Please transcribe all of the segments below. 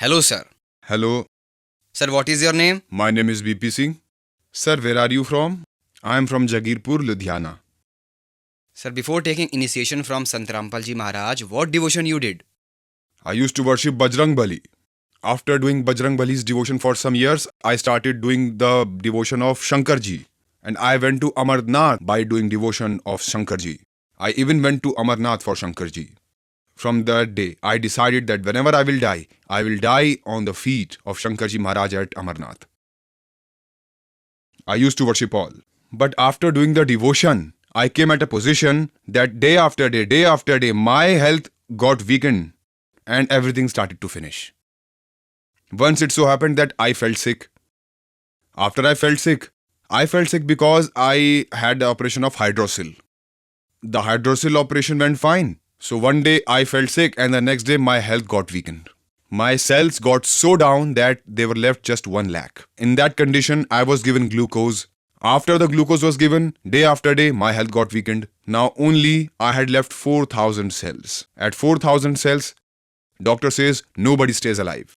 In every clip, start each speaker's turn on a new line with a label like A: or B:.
A: Hello, sir.
B: Hello,
A: Sir, what is your name?
B: my name is BP Singh. Sir, where are you from? I am from Jagirpur, Ludhiana.
A: Sir, before taking initiation from Sant Rampal Ji Maharaj, what devotion you did?
B: I used to worship Bajrang Bali. After doing Bajrang Bali's devotion for some years, I started doing the devotion of Shankarji. And I went to Amarnath by doing devotion of Shankarji. I even went to Amarnath for Shankarji. From that day, I decided that whenever I will die on the feet of Shankarji Maharaj at Amarnath. I used to worship all. But after doing the devotion, I came at a position that day after day, my health got weakened and everything started to finish. Once it so happened that I felt sick. After I felt sick because I had the operation of hydrocele. The hydrocele operation went fine. So one day I felt sick and the next day my health got weakened. My cells got so down that they were left just 1 lakh. In that condition, I was given glucose. After the glucose was given, day after day, my health got weakened. Now only I had left 4,000 cells. At 4,000 cells, doctor says nobody stays alive.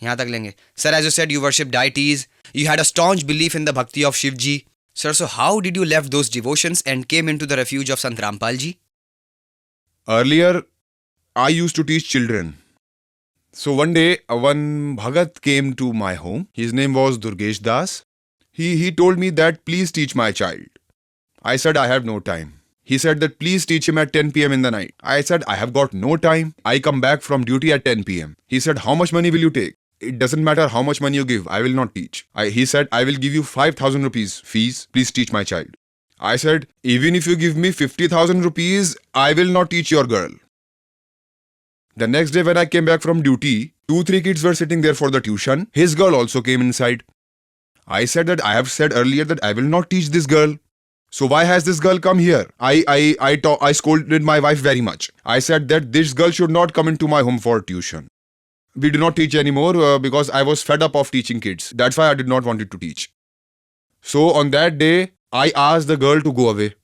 A: यहाँ तक लेंगे. Sir, as you said, you worship deities. You had a staunch belief in the bhakti of Shivji. Sir, so how did you left those devotions and came into the refuge of Sant Rampal Ji?
B: Earlier, I used to teach children. So one day, one Bhagat came to my home. His name was Durgesh Das. He told me that please teach my child. I said I have no time. He said that please teach him at 10 p.m. in the night. I said I have got no time. I come back from duty at 10 p.m. He said how much money will you take? It doesn't matter how much money you give. I will not teach. He said I will give you 5,000 rupees fees. Please teach my child. I said even if you give me 50,000 rupees, I will not teach your girl. The next day when I came back from duty, 2-3 kids were sitting there for the tuition. His girl also came inside. I said that I have said earlier that I will not teach this girl. So why has this girl come here? I scolded my wife very much. I said that this girl should not come into my home for tuition. We do not teach anymore because I was fed up of teaching kids. That's why I did not want it to teach. So on that day, I asked the girl to go away.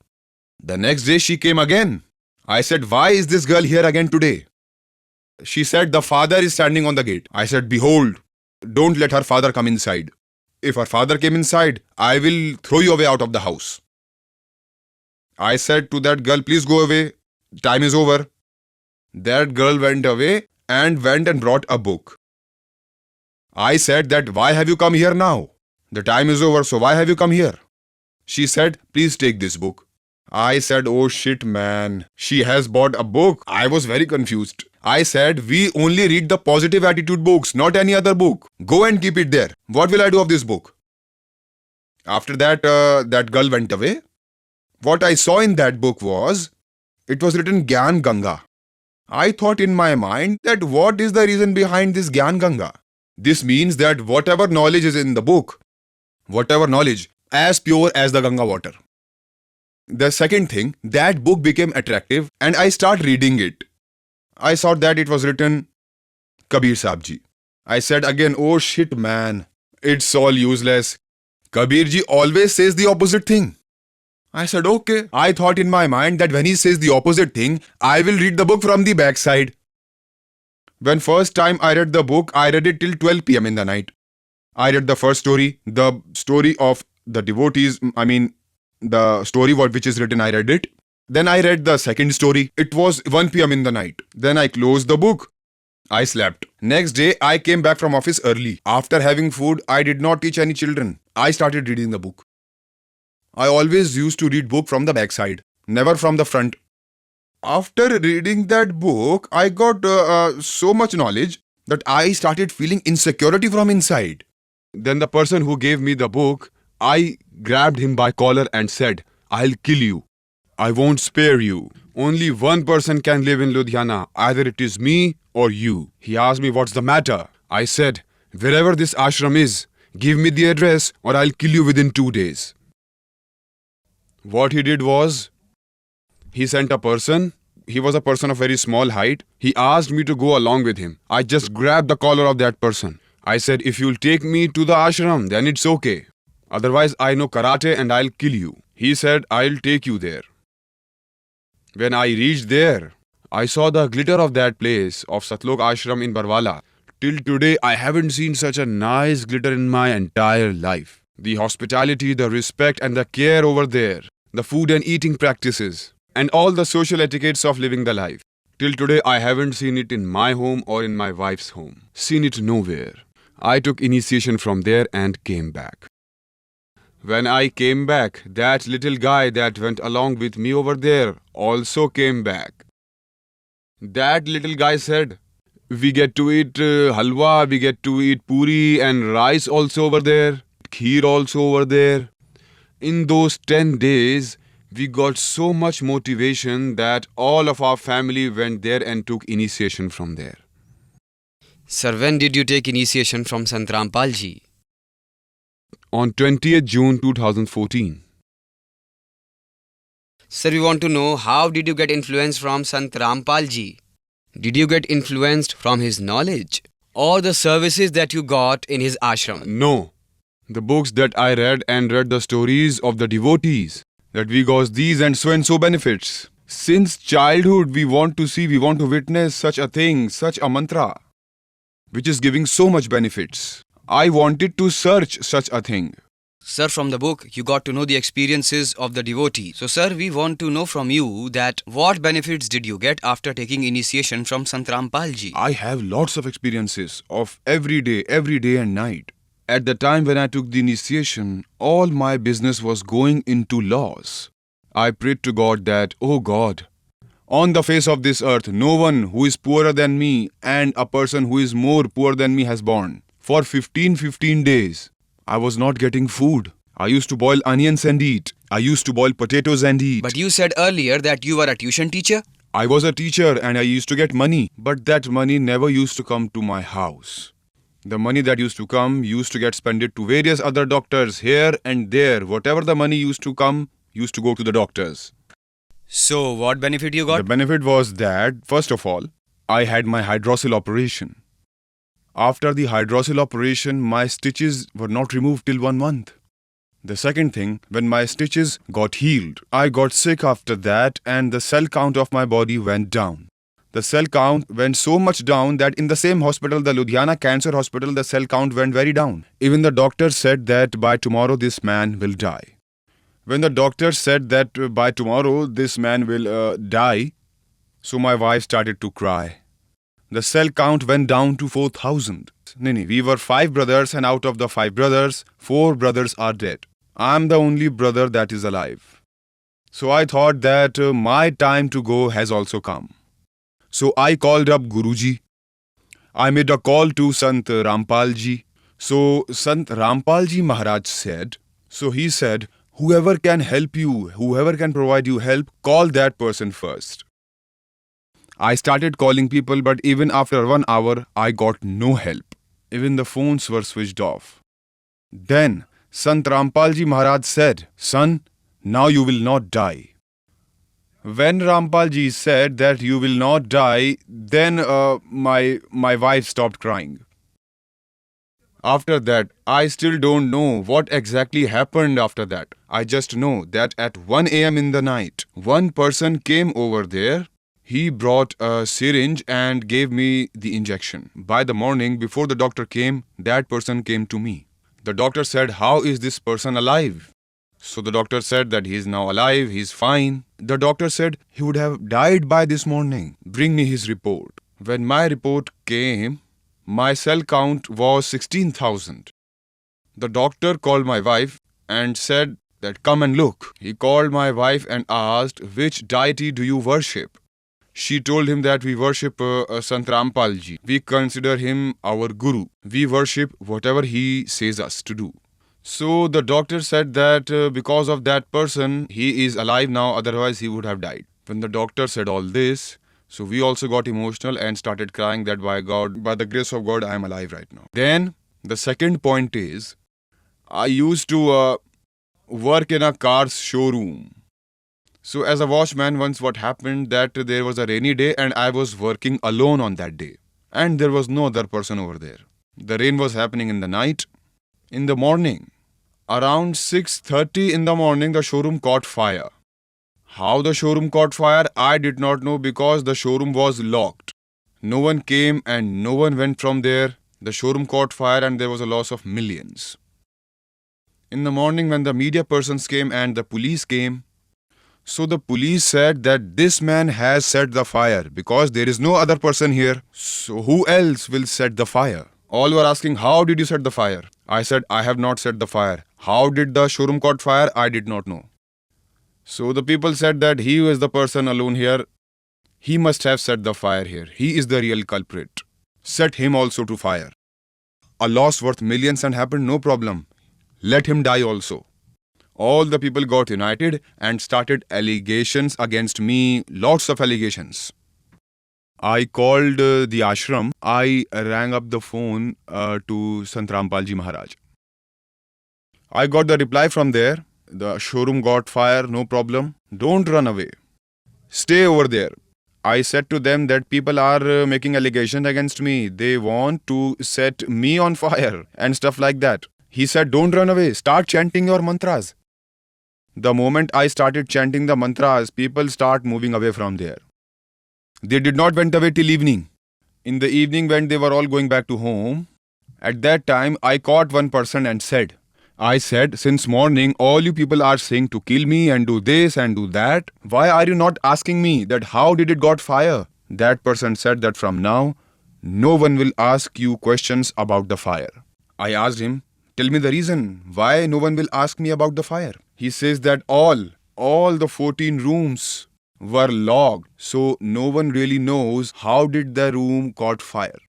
B: The next day she came again. I said, why is this girl here again today? She said, the father is standing on the gate. I said, behold, don't let her father come inside. If her father came inside, I will throw you away out of the house. I said to that girl, please go away. Time is over. That girl went away and brought a book. I said that why have you come here now? The time is over, so why have you come here? She said, please take this book. I said, oh shit man, she has bought a book. I was very confused. I said, we only read the positive attitude books, not any other book. Go and keep it there. What will I do of this book? After that, that girl went away. What I saw in that book was, it was written Gyan Ganga. I thought in my mind that what is the reason behind this Gyan Ganga? This means that whatever knowledge is in the book, whatever knowledge, as pure as the Ganga water. The second thing, that book became attractive and I started reading it. I saw that it was written Kabir Sahib Ji. I said again, oh shit man, it's all useless. Kabir Ji always says the opposite thing. I said okay. I thought in my mind that when he says the opposite thing, I will read the book from the backside. When first time I read the book, I read it till 12 p.m. in the night. I read the first story, the story of the devotees, the story which is written, I read it. Then I read the second story. It was 1 p.m. in the night. Then I closed the book. I slept. Next day, I came back from office early. After having food, I did not teach any children. I started reading the book. I always used to read book from the backside, never from the front. After reading that book, I got so much knowledge that I started feeling insecurity from inside. Then the person who gave me the book, I grabbed him by collar and said, I'll kill you. I won't spare you. Only one person can live in Ludhiana. Either it is me or you. He asked me what's the matter. I said, wherever this ashram is, give me the address or I'll kill you within 2 days. What he did was, he sent a person. He was a person of very small height. He asked me to go along with him. I just grabbed the collar of that person. I said, if you'll take me to the ashram, then it's okay. Otherwise, I know karate and I'll kill you. He said, I'll take you there. When I reached there, I saw the glitter of that place of Satlok Ashram in Barwala. Till today, I haven't seen such a nice glitter in my entire life. The hospitality, the respect, and the care over there, the food and eating practices, and all the social etiquettes of living the life. Till today, I haven't seen it in my home or in my wife's home. Seen it nowhere. I took initiation from there and came back. When I came back, that little guy that went along with me over there also came back. That little guy said, we get to eat halwa, we get to eat puri and rice also over there, kheer also over there. In those 10 days, we got so much motivation that all of our family went there and took initiation from there.
A: Sir, when did you take initiation from Sant Rampal ji?
B: On 20th June 2014.
A: Sir, we want to know, how did you get influence from Sant Rampal ji? Did you get influenced from his knowledge or the services that you got in his ashram?
B: No. The books that I read and read the stories of the devotees, that we got these and so benefits. Since childhood, we want to witness such a thing, such a mantra, which is giving so much benefits. I wanted to search such a thing.
A: Sir, from the book, you got to know the experiences of the devotee. So, sir, we want to know from you that what benefits did you get after taking initiation from Sant Rampal ji?
B: I have lots of experiences of every day and night. At the time when I took the initiation, all my business was going into loss. I prayed to God that, oh God, on the face of this earth, no one who is poorer than me and a person who is more poor than me has born. For 15 days, I was not getting food. I used to boil onions and eat. I used to boil potatoes and eat.
A: But you said earlier that you were a tuition teacher?
B: I was a teacher and I used to get money. But that money never used to come to my house. The money that used to come used to get spent to various other doctors here and there. Whatever the money used to come, used to go to the doctors.
A: So, what benefit you got?
B: The benefit was that, first of all, I had my hydrocele operation. After the hydrocele operation, my stitches were not removed till 1 month. The second thing, when my stitches got healed, I got sick after that and the cell count of my body went down. The cell count went so much down that in the same hospital, the Ludhiana Cancer Hospital, the cell count went very down. Even the doctor said that by tomorrow this man will die. When the doctor said that by tomorrow this man will die, so my wife started to cry. The cell count went down to 4,000. We were 5 brothers and out of the 5 brothers, 4 brothers are dead. I'm the only brother that is alive. So I thought that my time to go has also come. So I called up Guruji. I made a call to Sant Rampal ji. So Sant Rampal ji Maharaj said, he said, whoever can help you, whoever can provide you help, call that person first. I started calling people, but even after 1 hour, I got no help. Even the phones were switched off. Then Sant Rampal ji Maharaj said, son, now you will not die. When Rampal ji said that you will not die, then my wife stopped crying. After that, I still don't know what exactly happened after that. I just know that at 1 a.m. in the night, one person came over there. He brought a syringe and gave me the injection. By the morning, before the doctor came, that person came to me. The doctor said, how is this person alive? So the doctor said that he is now alive, he is fine. The doctor said he would have died by this morning. Bring me his report. When my report came, my cell count was 16,000. The doctor called my wife and said that come and look. He called my wife and asked, which deity do you worship? She told him that we worship Sant Rampal ji. We consider him our guru. We worship whatever he says us to do. So the doctor said that because of that person, he is alive now, otherwise he would have died. When the doctor said all this, so we also got emotional and started crying that by the grace of God, I am alive right now. Then the second point is, I used to work in a car's showroom. So as a watchman, once what happened that there was a rainy day and I was working alone on that day. And there was no other person over there. The rain was happening in the night. In the morning, around 6:30 in the morning, the showroom caught fire. How the showroom caught fire, I did not know because the showroom was locked. No one came and no one went from there. The showroom caught fire and there was a loss of millions. In the morning, when the media persons came and the police came, so the police said that this man has set the fire because there is no other person here. So who else will set the fire? All were asking, how did you set the fire? I said, I have not set the fire. How did the showroom caught fire? I did not know. So the people said that he was the person alone here. He must have set the fire here. He is the real culprit. Set him also to fire. A loss worth millions and happened, no problem. Let him die also. All the people got united and started allegations against me, lots of allegations. I called the ashram. I rang up the phone to Sant Rampal Ji Maharaj. I got the reply from there. The showroom got fire, no problem. Don't run away. Stay over there. I said to them that people are making allegations against me. They want to set me on fire and stuff like that. He said, don't run away. Start chanting your mantras. The moment I started chanting the mantras, people start moving away from there. They did not went away till evening. In the evening when they were all going back to home, at that time I caught one person and said, since morning all you people are saying to kill me and do this and do that. Why are you not asking me that how did it got fire? That person said that from now, no one will ask you questions about the fire. I asked him, tell me the reason why no one will ask me about the fire. He says that all the 14 rooms were locked, so no one really knows how did the room caught fire.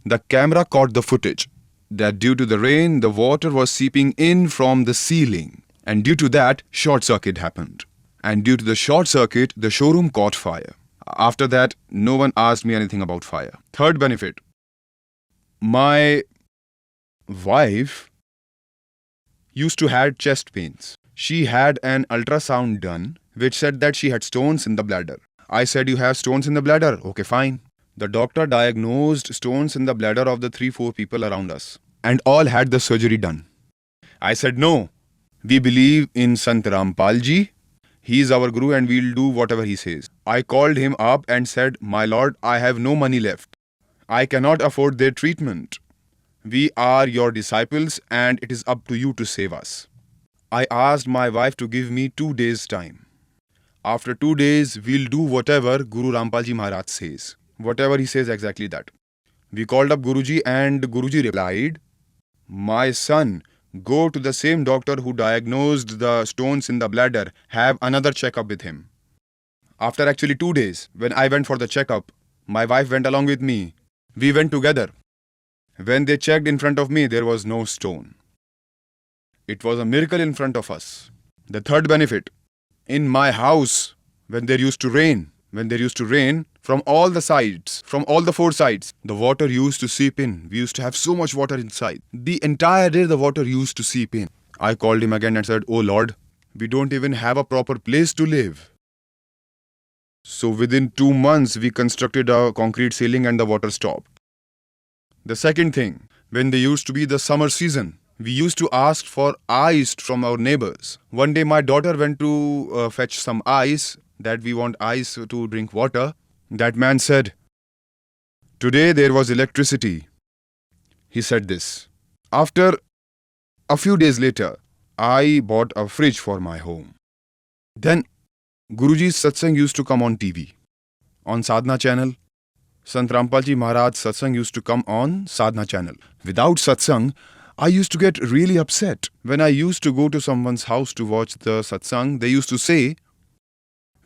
B: The camera caught the footage that due to the rain, the water was seeping in from the ceiling, and due to that, short circuit happened. And due to the short circuit, the showroom caught fire. After that, no one asked me anything about fire. Third benefit, my wife used to have chest pains. She had an ultrasound done which said that she had stones in the bladder. I said, you have stones in the bladder? Okay, fine. The doctor diagnosed stones in the bladder of the 3-4 people around us and all had the surgery done. I said, no, we believe in Sant Rampal Ji. He is our guru and we'll do whatever he says. I called him up and said, my lord, I have no money left. I cannot afford their treatment. We are your disciples and it is up to you to save us. I asked my wife to give me 2 days time. After 2 days, we'll do whatever Guru Rampal Ji Maharaj says. Whatever he says, exactly that. We called up Guruji and Guruji replied, my son, go to the same doctor who diagnosed the stones in the bladder. Have another checkup with him. After actually 2 days, when I went for the checkup, my wife went along with me. We went together. When they checked in front of me, there was no stone. It was a miracle in front of us. The third benefit, in my house, when there used to rain, from all the sides, from all the 4 sides, the water used to seep in. We used to have so much water inside. The entire day the water used to seep in. I called him again and said, oh Lord, we don't even have a proper place to live. So within 2 months, we constructed a concrete ceiling and the water stopped. The second thing, when there used to be the summer season, we used to ask for ice from our neighbors. One day my daughter went to fetch some ice, that we want ice to drink water. That man said, today there was electricity. He said this. After a few days later, I bought a fridge for my home. Then Guruji's satsang used to come on TV, on Sadhana channel. Sant Rampal Ji Maharaj satsang used to come on Sadhana channel. Without satsang, I used to get really upset. When I used to go to someone's house to watch the satsang, they used to say,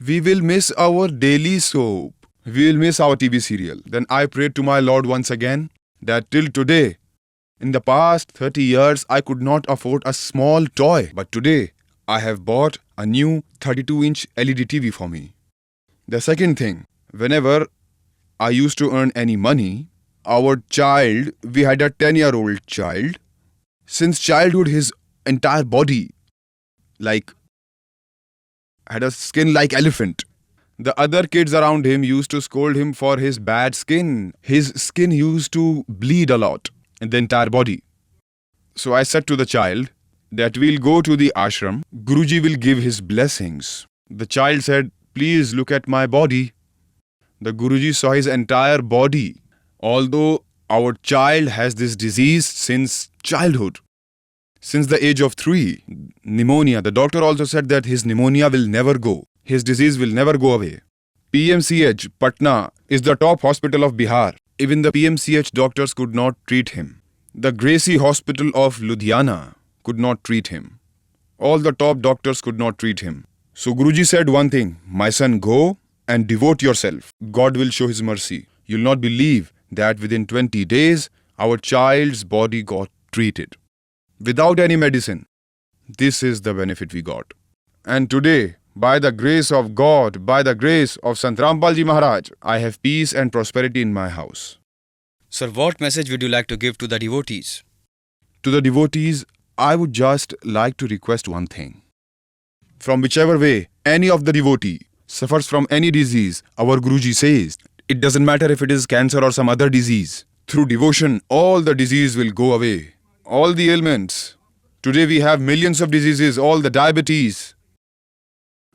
B: we will miss our daily soap. We will miss our TV serial. Then I prayed to my Lord once again that till today, in the past 30 years, I could not afford a small toy. But today, I have bought a new 32-inch LED TV for me. The second thing, whenever I used to earn any money, our child, we had a 10-year-old child. Since childhood, his entire body had a skin like elephant. The other kids around him used to scold him for his bad skin. His skin used to bleed a lot in the entire body. So I said to the child that we'll go to the ashram. Guruji will give his blessings. The child said, please look at my body. The Guruji saw his entire body. Although our child has this disease since childhood, since the age of 3. Pneumonia. The doctor also said that his pneumonia will never go. His disease will never go away. PMCH, Patna, is the top hospital of Bihar. Even the PMCH doctors could not treat him. The Gracie Hospital of Ludhiana could not treat him. All the top doctors could not treat him. So Guruji said one thing, my son, go and devote yourself. God will show his mercy. You'll not believe that within 20 days, our child's body got treated. Without any medicine. This is the benefit we got. And today, by the grace of God, by the grace of Sant Rampal Ji Maharaj, I have peace and prosperity in my house.
A: Sir, what message would you like to give to the devotees?
B: To the devotees, I would just like to request one thing. From whichever way any of the devotee suffers from any disease, our Guruji says, it doesn't matter if it is cancer or some other disease. Through devotion, all the disease will go away. All the ailments. Today we have millions of diseases, all the diabetes.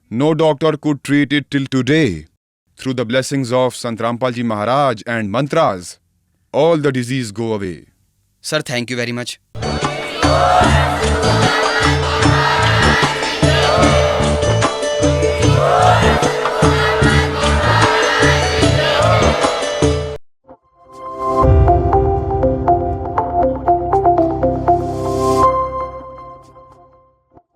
B: No doctor could treat it till today. Through the blessings of Sant Rampal Ji Maharaj and mantras, all the disease go away.
A: Sir, thank you very much.